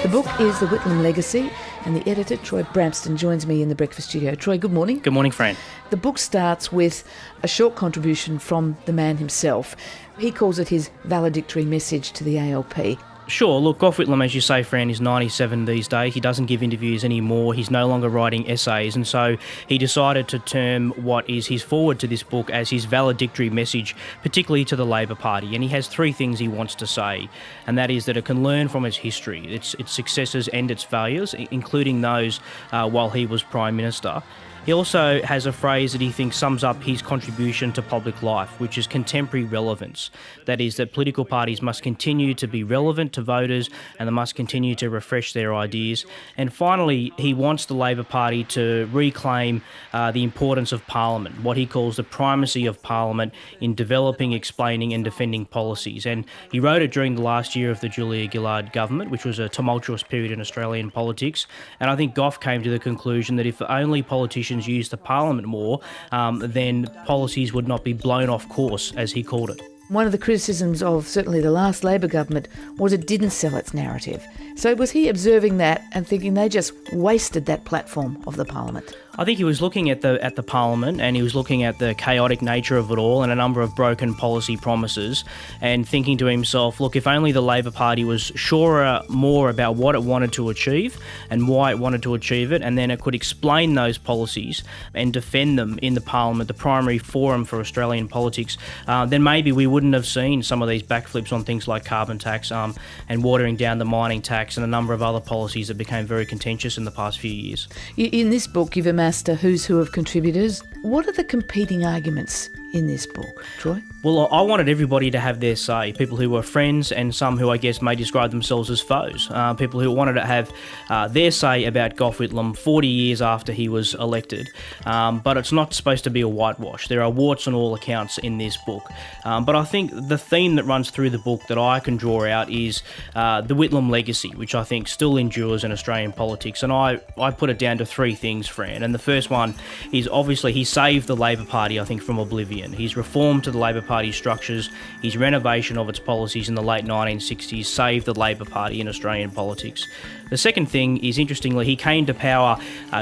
The book is The Whitlam Legacy, and the editor, Troy Bramston, joins me in the breakfast studio. Troy, good morning. Good morning, Fran. The book starts with a short contribution from the man himself. He calls it his valedictory message to the ALP. Sure, look, Gough Whitlam, as you say, Fran, is 97 these days. He doesn't give interviews anymore. He's no longer writing essays, and so he decided to term what is his foreword to this book as his valedictory message, particularly to the Labor Party. And he has three things he wants to say, and that is that it can learn from its history, its successes and its failures, including those while he was Prime Minister. He also has a phrase that he thinks sums up his contribution to public life, which is contemporary relevance. That is, that political parties must continue to be relevant to voters and they must continue to refresh their ideas. And finally, he wants the Labor Party to reclaim the importance of Parliament, what he calls the primacy of Parliament in developing, explaining and defending policies. And he wrote it during the last year of the Julia Gillard government, which was a tumultuous period in Australian politics. And I think Gough came to the conclusion that if only politicians use the Parliament more, then policies would not be blown off course, as he called it. One of the criticisms of certainly the last Labor government was it didn't sell its narrative. So was he observing that and thinking they just wasted that platform of the Parliament? I think he was looking at the Parliament, and he was looking at the chaotic nature of it all and a number of broken policy promises, and thinking to himself, look, if only the Labor Party was surer more about what it wanted to achieve and why it wanted to achieve it, and then it could explain those policies and defend them in the Parliament, the primary forum for Australian politics, then maybe we wouldn't have seen some of these backflips on things like carbon tax and watering down the mining tax and a number of other policies that became very contentious in the past few years. In this book, you've amassed a who's who of contributors. What are the competing arguments in this book, Troy? Well, I wanted everybody to have their say, people who were friends and some who I guess may describe themselves as foes, people who wanted to have their say about Gough Whitlam 40 years after he was elected. But it's not supposed to be a whitewash. There are warts on all accounts in this book. But I think the theme that runs through the book that I can draw out is the Whitlam legacy, which I think still endures in Australian politics. And I put it down to three things, Fran. And the first one is obviously he saved the Labor Party, I think, from oblivion. He's reformed to the Labor Party structures. His renovation of its policies in the late 1960s saved the Labor Party in Australian politics. The second thing is, interestingly, he came to power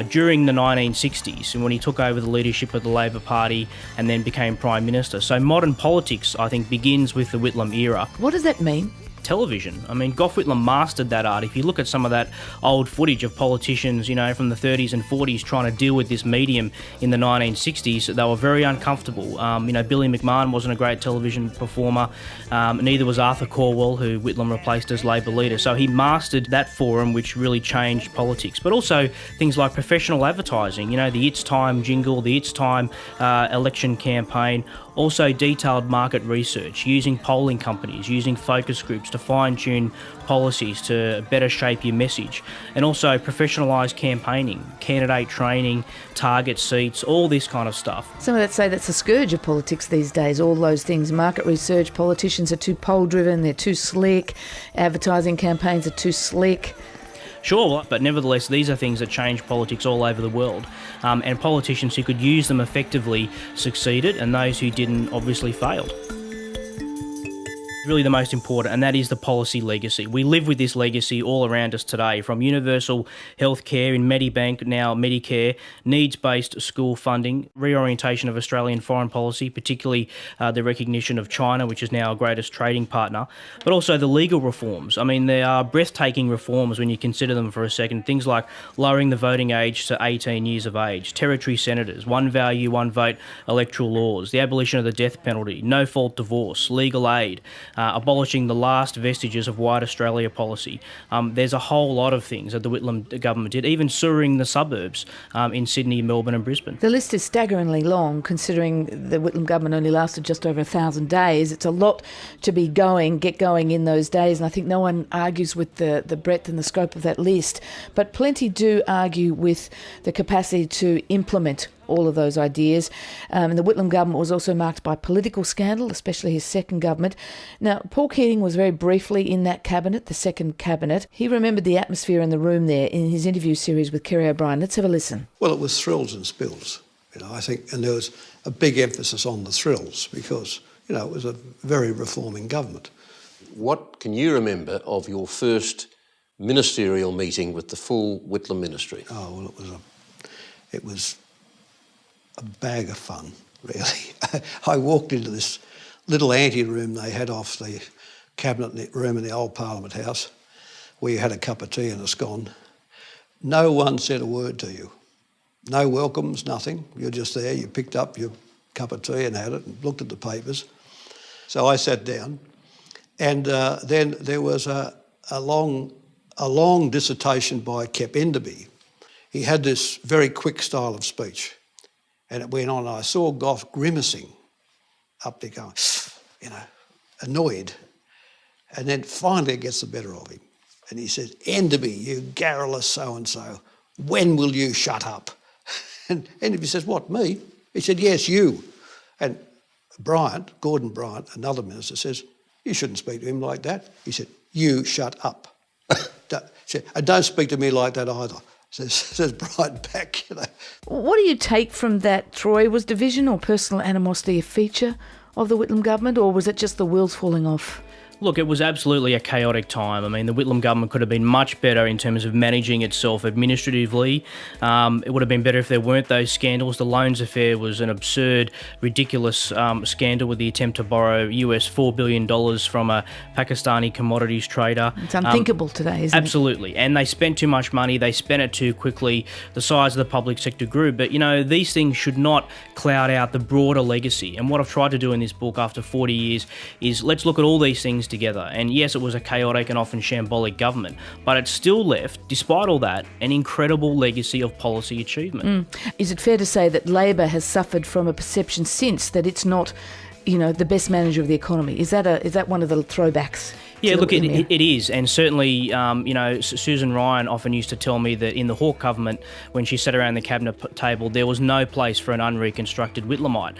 during the 1960s and when he took over the leadership of the Labor Party and then became Prime Minister. So modern politics, I think, begins with the Whitlam era. What does that mean? Television. I mean, Gough Whitlam mastered that art. If you look at some of that old footage of politicians, from the 30s and 40s trying to deal with this medium in the 1960s, they were very uncomfortable. Billy McMahon wasn't a great television performer. Neither was Arthur Calwell, who Whitlam replaced as Labor leader. So he mastered that forum, which really changed politics. But also things like professional advertising, the It's Time jingle, the It's Time election campaign. Also detailed market research, using polling companies, using focus groups to fine-tune policies to better shape your message, and also professionalised campaigning, candidate training, target seats, all this kind of stuff. Some of that say that's a scourge of politics these days, all those things. Market research, politicians are too poll-driven, they're too slick, advertising campaigns are too slick. Sure, but nevertheless, these are things that change politics all over the world. And politicians who could use them effectively succeeded, and those who didn't obviously failed. Really the most important, and that is the policy legacy. We live with this legacy all around us today, from universal health care in Medibank, now Medicare, needs-based school funding, reorientation of Australian foreign policy, particularly the recognition of China, which is now our greatest trading partner, but also the legal reforms. I mean, there are breathtaking reforms when you consider them for a second. Things like lowering the voting age to 18 years of age, territory senators, one value, one vote electoral laws, the abolition of the death penalty, no-fault divorce, legal aid, abolishing the last vestiges of white Australia policy. There's a whole lot of things that the Whitlam government did, even sewering the suburbs in Sydney, Melbourne and Brisbane. The list is staggeringly long, considering the Whitlam government only lasted just over 1,000 days. It's a lot to get going in those days, and I think no one argues with the breadth and the scope of that list. But plenty do argue with the capacity to implement all of those ideas. And the Whitlam government was also marked by political scandal, especially his second government. Now, Paul Keating was very briefly in that cabinet, the second cabinet. He remembered the atmosphere in the room there in his interview series with Kerry O'Brien. Let's have a listen. Well, it was thrills and spills, I think, and there was a big emphasis on the thrills because, it was a very reforming government. What can you remember of your first ministerial meeting with the full Whitlam ministry? Oh, well, it was a bag of fun, really. I walked into this little ante-room they had off the cabinet room in the old Parliament House, where you had a cup of tea and a scone. No one said a word to you. No welcomes, nothing. You're just there, you picked up your cup of tea and had it and looked at the papers. So I sat down, and then there was a long dissertation by Kep Enderby. He had this very quick style of speech, and it went on, and I saw Gough grimacing up there going, annoyed. And then finally it gets the better of him. And he says, Enderby, you garrulous so-and-so, when will you shut up? And Enderby says, what, me? He said, yes, you. And Gordon Bryant, another minister, says, you shouldn't speak to him like that. He said, you shut up. And don't speak to me like that either, says Bryant back. What do you take from that, Troy? Was division or personal animosity a feature of the Whitlam government, or was it just the wheels falling off? Look, it was absolutely a chaotic time. I mean, the Whitlam government could have been much better in terms of managing itself administratively. It would have been better if there weren't those scandals. The loans affair was an absurd, ridiculous scandal with the attempt to borrow US $4 billion from a Pakistani commodities trader. It's unthinkable today, isn't it? Absolutely. And they spent too much money. They spent it too quickly. The size of the public sector grew. But, these things should not cloud out the broader legacy. And what I've tried to do in this book after 40 years is let's look at all these things together. And yes, it was a chaotic and often shambolic government, but it still left, despite all that, an incredible legacy of policy achievement. Is it fair to say that Labor has suffered from a perception since that it's not, the best manager of the economy? Is that one of the throwbacks? Yeah, look, it is. And certainly, Susan Ryan often used to tell me that in the Hawke government, when she sat around the cabinet table, there was no place for an unreconstructed Whitlamite.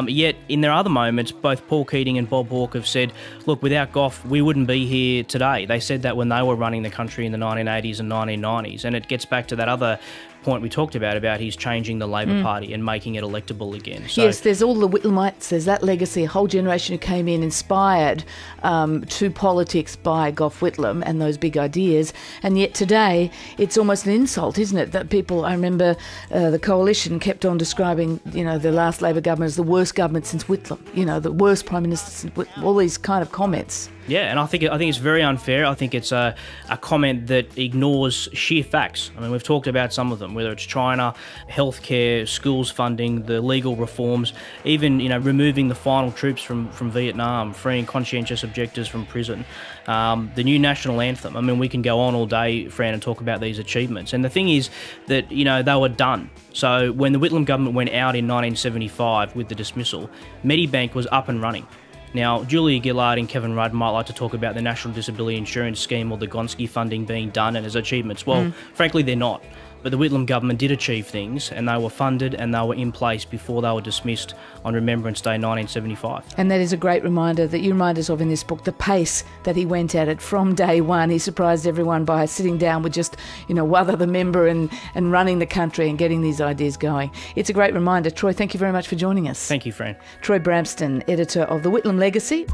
Yet, in their other moments, both Paul Keating and Bob Hawke have said, look, without Gough, we wouldn't be here today. They said that when they were running the country in the 1980s and 1990s. And it gets back to that other point we talked about he's changing the Labor Party and making it electable again. So, yes, there's all the Whitlamites, there's that legacy, a whole generation who came in inspired to politics by Gough Whitlam and those big ideas, and yet today it's almost an insult, isn't it, that people, I remember the Coalition kept on describing, the last Labor government as the worst government since Whitlam, the worst Prime Minister since Whitlam, all these kind of comments. Yeah, and I think it's very unfair. I think it's a comment that ignores sheer facts. I mean, we've talked about some of them, whether it's China, healthcare, schools funding, the legal reforms, even removing the final troops from Vietnam, freeing conscientious objectors from prison, the new national anthem. I mean, we can go on all day, Fran, and talk about these achievements. And the thing is that they were done. So when the Whitlam government went out in 1975 with the dismissal, Medibank was up and running. Now, Julia Gillard and Kevin Rudd might like to talk about the National Disability Insurance Scheme or the Gonski funding being done and as achievements. Well, frankly, they're not. But the Whitlam government did achieve things, and they were funded and they were in place before they were dismissed on Remembrance Day 1975. And that is a great reminder that you remind us of in this book, the pace that he went at it from day one. He surprised everyone by sitting down with just, one other member and running the country and getting these ideas going. It's a great reminder. Troy, thank you very much for joining us. Thank you, Fran. Troy Bramston, editor of The Whitlam Legacy.